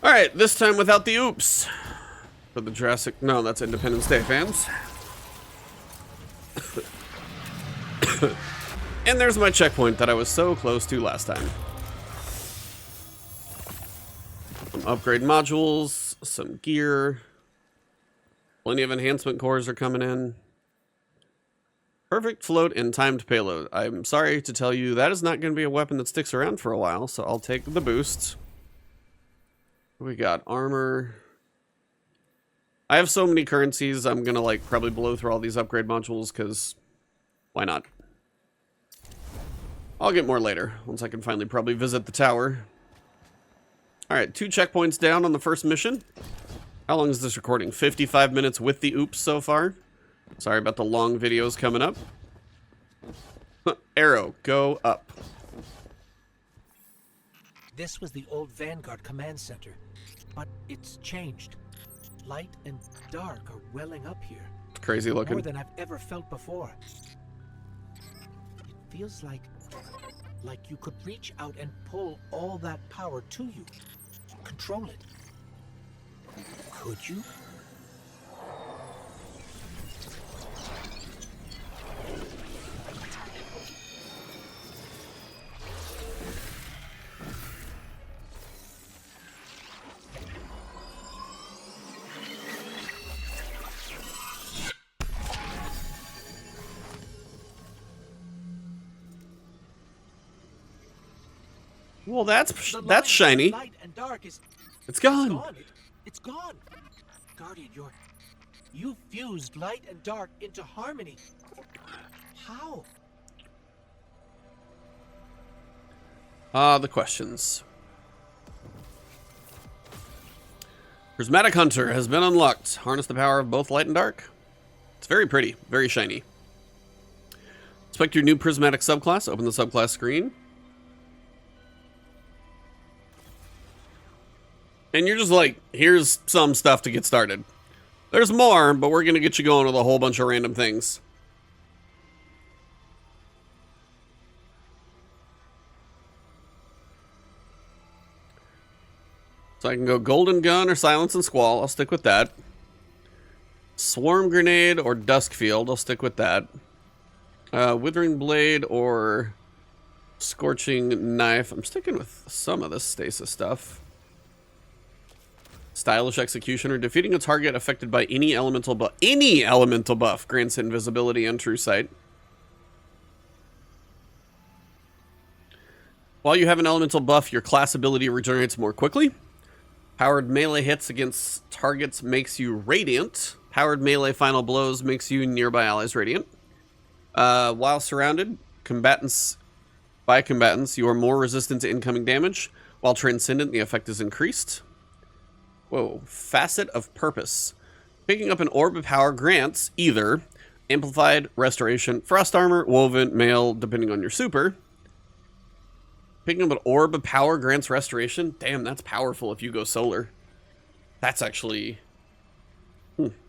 Alright, this time without the oops. For the Jurassic... No, that's Independence Day, fans. And there's my checkpoint that I was so close to last time. Some upgrade modules, some gear. Plenty of enhancement cores are coming in. Perfect float and timed payload. I'm sorry to tell you that is not going to be a weapon that sticks around for a while, so I'll take the boosts. We got armor. I have so many currencies, I'm going to like probably blow through all these upgrade modules because why not? I'll get more later, once I can finally probably visit the tower. Alright, 2 checkpoints down on the first mission. How long is this recording? 55 minutes with the oops so far. Sorry about the long videos coming up. Arrow, go up. This was the old Vanguard command center, but it's changed. Light and dark are welling up here. crazy looking. More than I've ever felt before. It feels like you could reach out and pull all that power to you. Control it. Could you? Well, that's shiny. Light and dark is It's gone. It's gone. Guardian, you fused light and dark into harmony. How? The questions. Prismatic Hunter has been unlocked. Harness the power of both light and dark. It's very pretty, very shiny. Select your new Prismatic subclass. Open the subclass screen. And you're just like, here's some stuff to get started. There's more, but we're going to get you going with a whole bunch of random things. So I can go Golden Gun or Silence and Squall. I'll stick with that. Swarm Grenade or Dusk Field. I'll stick with that. Withering Blade or Scorching Knife. I'm sticking with some of this Stasis stuff. Stylish Executioner. Defeating a target affected by any elemental buff. Any elemental buff grants invisibility and true sight. While you have an elemental buff, your class ability regenerates more quickly. Powered melee hits against targets makes you radiant. Powered melee final blows makes you nearby allies radiant. While surrounded by combatants, you are more resistant to incoming damage. While transcendent, the effect is increased. Whoa. Facet of Purpose. Picking up an orb of power grants either Amplified, Restoration, Frost Armor, Woven, Mail, depending on your super. Picking up an orb of power grants Restoration. Damn, that's powerful if you go solar. That's actually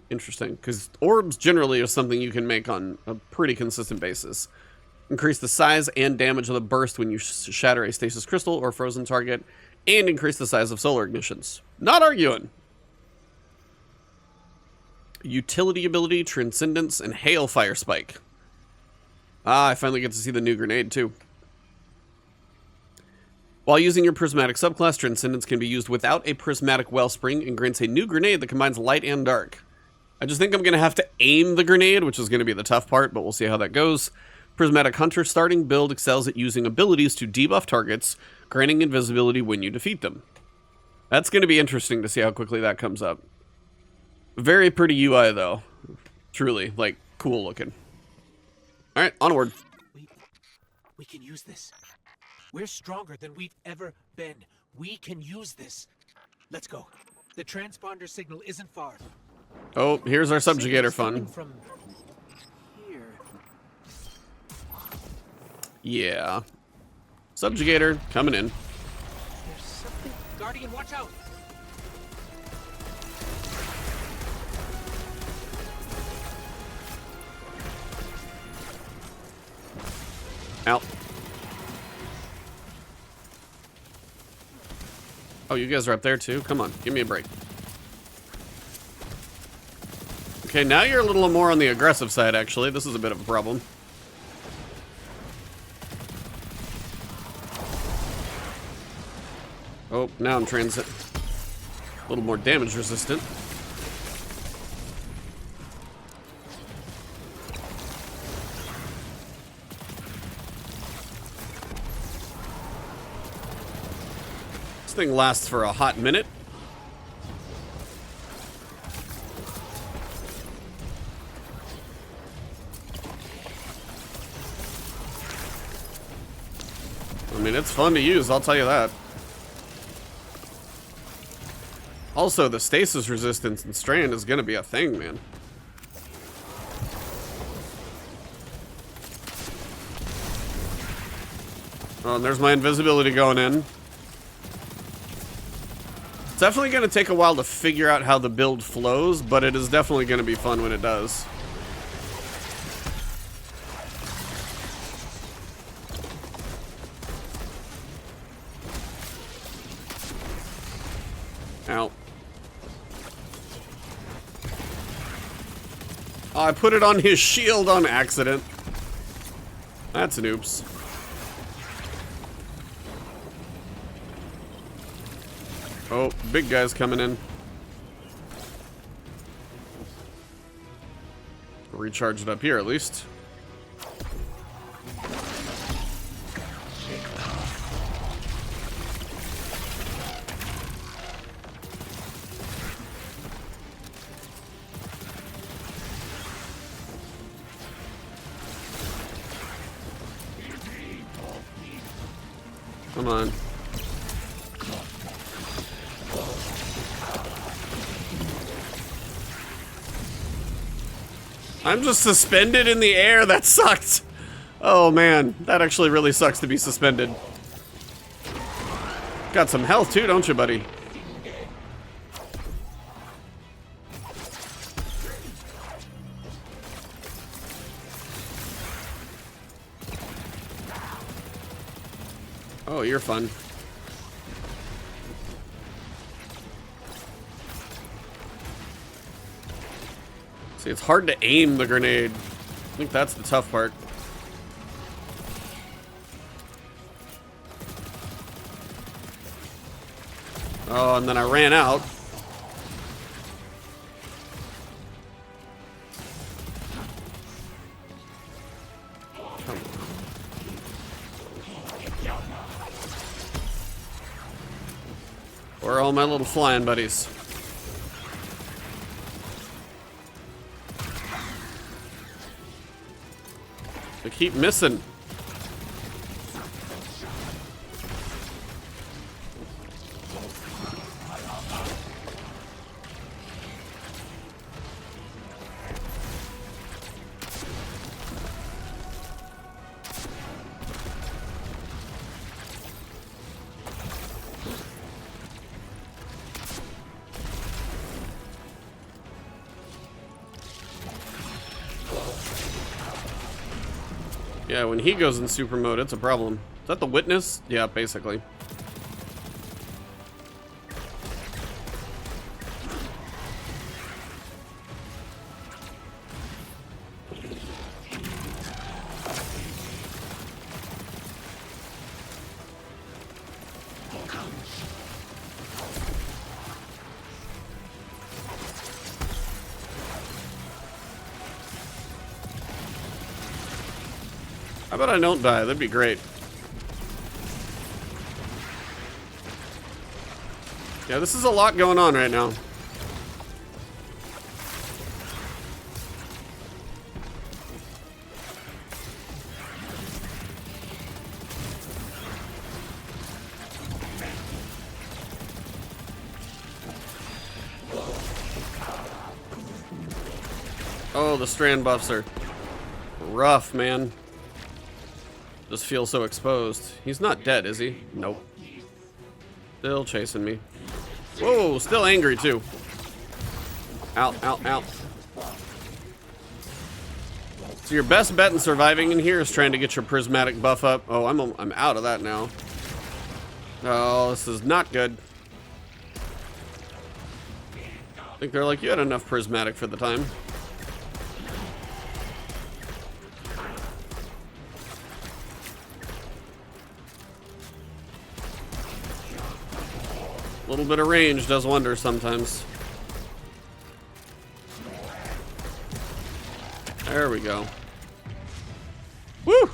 interesting, because orbs generally are something you can make on a pretty consistent basis. Increase the size and damage of the burst when you shatter a stasis crystal or frozen target, and increase the size of solar ignitions. Not arguing. Utility ability, Transcendence, and Hailfire Spike. I finally get to see the new grenade too. While using your Prismatic subclass, Transcendence can be used without a Prismatic Wellspring and grants a new grenade that combines light and dark. I just think I'm going to have to aim the grenade, which is going to be the tough part, but we'll see how that goes. Prismatic Hunter starting build excels at using abilities to debuff targets, granting invisibility when you defeat them. That's going to be interesting to see how quickly that comes up. Very pretty UI, though. Truly, like, cool looking. All right, onward. We can use this. We're stronger than we've ever been. We can use this. Let's go. The transponder signal isn't far. Oh, here's our Subjugator fun. From here. Yeah. Subjugator coming in. There's something. Guardian, watch out! Out. Oh, you guys are up there too? Come on, give me a break. Okay, now you're a little more on the aggressive side, actually. This is a bit of a problem. Oh, now I'm transit. A little more damage resistant. This thing lasts for a hot minute. I mean, it's fun to use, I'll tell you that. Also, the stasis resistance and strand is gonna be a thing, man. Oh, and there's my invisibility going in. It's definitely gonna take a while to figure out how the build flows, but it is definitely gonna be fun when it does. Ow. Oh, I put it on his shield on accident. That's an oops. Oh, big guy's coming in. Recharge it up here at least. Come on. I'm just suspended in the air. That sucked. Oh man, that actually really sucks to be suspended. Got some health too, don't you, buddy? Oh, you're fun. See, it's hard to aim the grenade. I think that's the tough part. Oh, and then I ran out. Where are all my little flying buddies? They keep missing. Yeah, when he goes in super mode, it's a problem. Is that the witness? Yeah, basically. How about I don't die? That'd be great. Yeah, this is a lot going on right now. Oh, the strand buffs are rough, man. Just feel so exposed. He's not dead, is he? Nope. Still chasing me. Whoa, still angry too. Out, out, out. So your best bet in surviving in here is trying to get your prismatic buff up. Oh, I'm out of that now. Oh, this is not good. I think they're like, you had enough prismatic for the time. A little bit of range does wonders sometimes. There we go. Woo!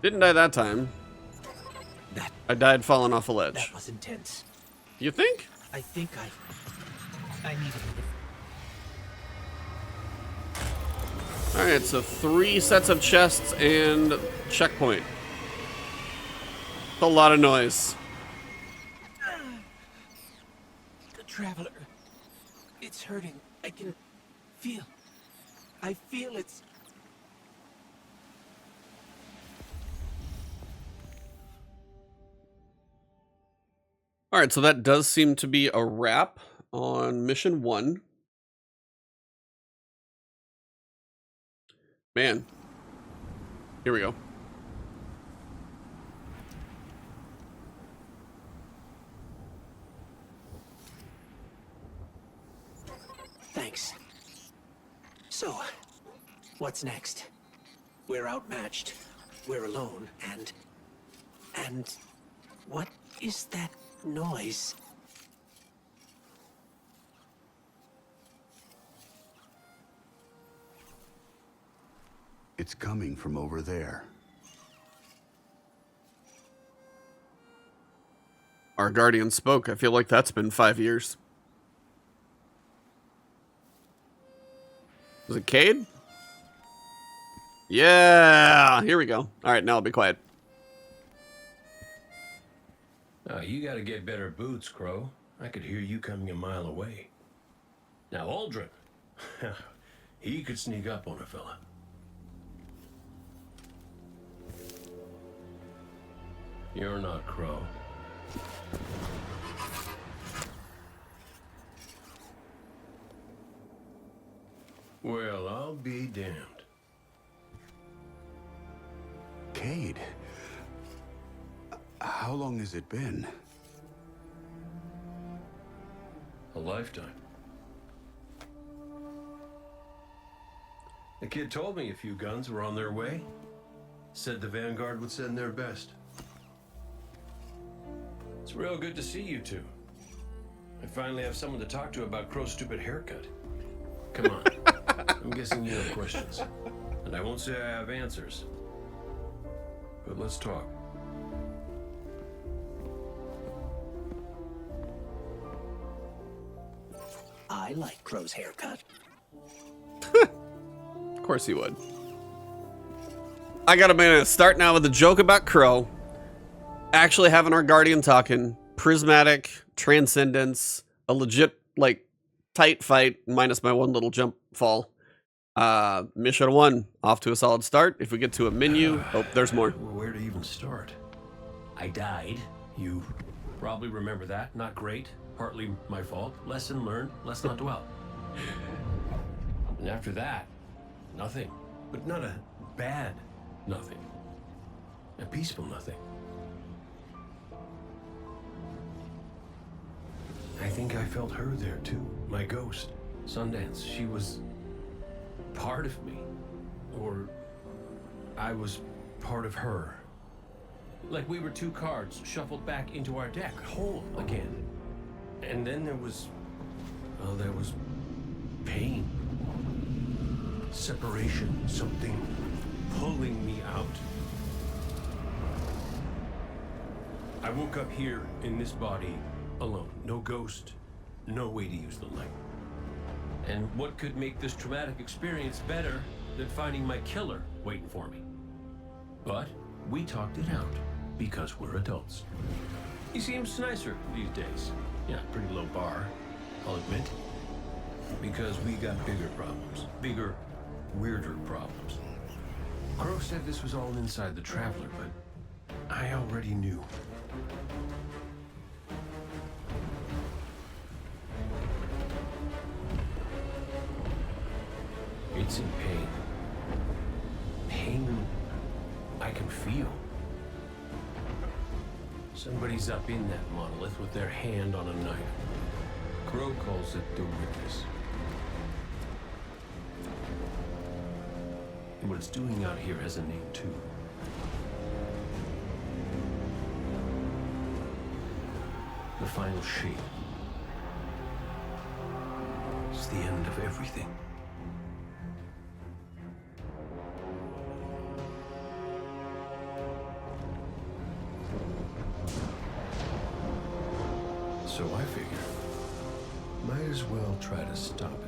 Didn't die that time. I died falling off a ledge. That was intense. You think? I think I needed it. Alright, so 3 sets of chests and checkpoint. That's a lot of noise. Traveler, it's hurting. I can feel. I feel it's. All right, so that does seem to be a wrap on mission 1. Man, here we go. thanks. So, what's next? We're outmatched. We're alone, and what is that noise? It's coming from over there. Our guardian spoke. I feel like that's been 5 years. Was it Cade? Yeah, here we go. All right, now I'll be quiet. You gotta get better boots, Crow. I could hear you coming a mile away. Now, Aldrin, he could sneak up on a fella. You're not Crow. Well, I'll be damned. Cade, how long has it been? A lifetime. The kid told me a few guns were on their way. Said the Vanguard would send their best. It's real good to see you two. I finally have someone to talk to about Crow's stupid haircut. Come on. I'm guessing you have questions. And I won't say I have answers. But let's talk. I like Crow's haircut. Of course he would. I gotta be start now with a joke about Crow. Actually having our guardian talking. Prismatic, Transcendence, a legit, like, tight fight, minus my one little jump fall. Mission 1, off to a solid start. If we get to a menu, oh, there's more. Where to even start? I died. You probably remember that. Not great. Partly my fault. Lesson learned. Let's not dwell. And after that, nothing. But not a bad nothing. A peaceful nothing. I think I felt her there too. My ghost. Sundance. She was part of me. Or I was part of her. Like we were two cards shuffled back into our deck, whole again. And then there was pain. Separation, something pulling me out. I woke up here in this body alone. No ghost, no way to use the light. And what could make this traumatic experience better than finding my killer waiting for me? But we talked it out because we're adults. He seems nicer these days. Yeah, pretty low bar, I'll admit. Because we got bigger problems. Bigger, weirder problems. Crow said this was all inside the Traveler, but I already knew. It's in pain. Pain I can feel. Somebody's up in that monolith with their hand on a knife. Crow calls it the Witness. And what it's doing out here has a name too. The final shape. It's the end of everything. So I figure, might as well try to stop it.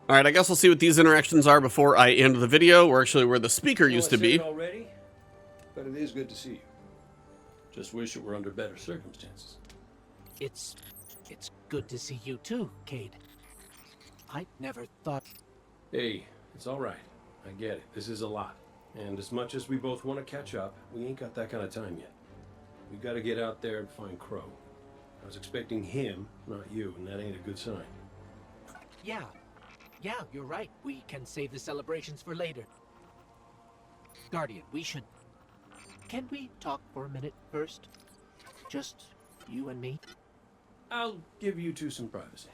All right, I guess we'll see what these interactions are before I end the video. We're actually where the speaker used to be. Already? but it is good to see you. Just wish it were under better circumstances. It's good to see you too, Cade. I never thought... Hey, it's all right. I get it. This is a lot. And as much as we both want to catch up, we ain't got that kind of time yet. We got to get out there and find Crow. I was expecting him, not you, and that ain't a good sign. Yeah, you're right. We can save the celebrations for later. Guardian, we should... Can we talk for a minute first? Just you and me? I'll give you two some privacy.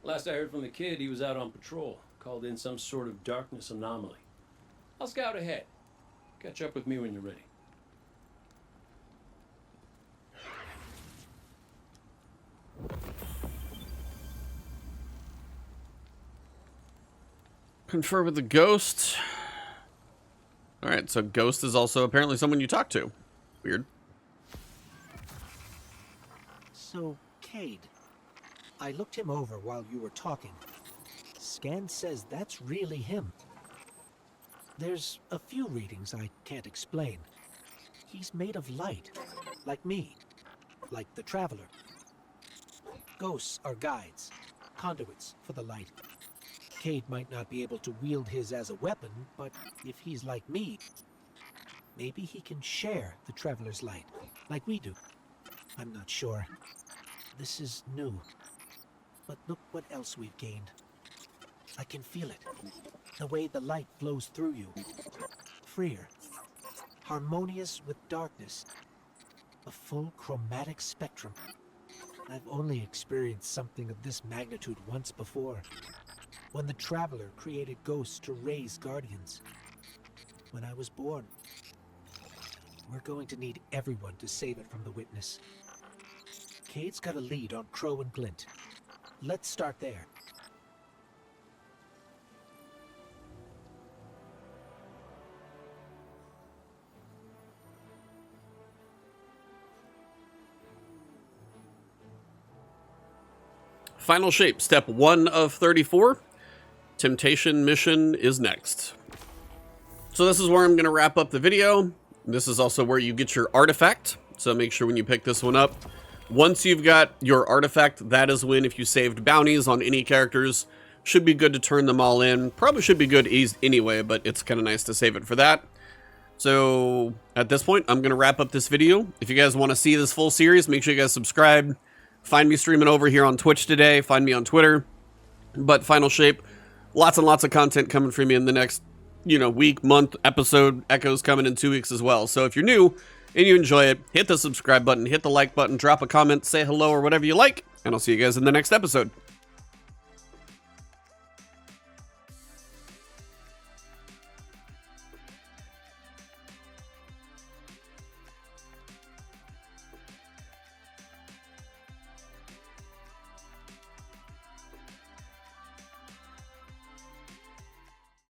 Last I heard from the kid, he was out on patrol, called in some sort of darkness anomaly. I'll scout ahead. Catch up with me when you're ready. Confer with the ghost. Alright, so ghost is also apparently someone you talk to. Weird. So, Cade, I looked him over while you were talking. Scan says that's really him. There's a few readings I can't explain. He's made of light, like me, like the Traveler. Ghosts are guides, conduits for the light. Cade might not be able to wield his as a weapon, but if he's like me, maybe he can share the Traveler's light, like we do. I'm not sure. This is new. But look what else we've gained. I can feel it. The way the light flows through you. Freer. Harmonious with darkness. A full chromatic spectrum. I've only experienced something of this magnitude once before. When the Traveler created ghosts to raise guardians. When I was born. We're going to need everyone to save it from the Witness. Cade's got a lead on Crow and Glint. Let's start there. Final shape, step 1 of 34. Temptation mission is next. So this is where I'm going to wrap up the video. This is also where you get your artifact. So make sure when you pick this one up, once you've got your artifact, that is when, if you saved bounties on any characters, should be good to turn them all in. Probably should be good anyway, but it's kind of nice to save it for that. So at this point, I'm going to wrap up this video. If you guys want to see this full series, make sure you guys subscribe. Find me streaming over here on Twitch today. Find me on Twitter. But final shape, lots and lots of content coming from me in the next, week, month, episode. Echo's coming in 2 weeks as well. So if you're new and you enjoy it, hit the subscribe button, hit the like button, drop a comment, say hello or whatever you like, and I'll see you guys in the next episode.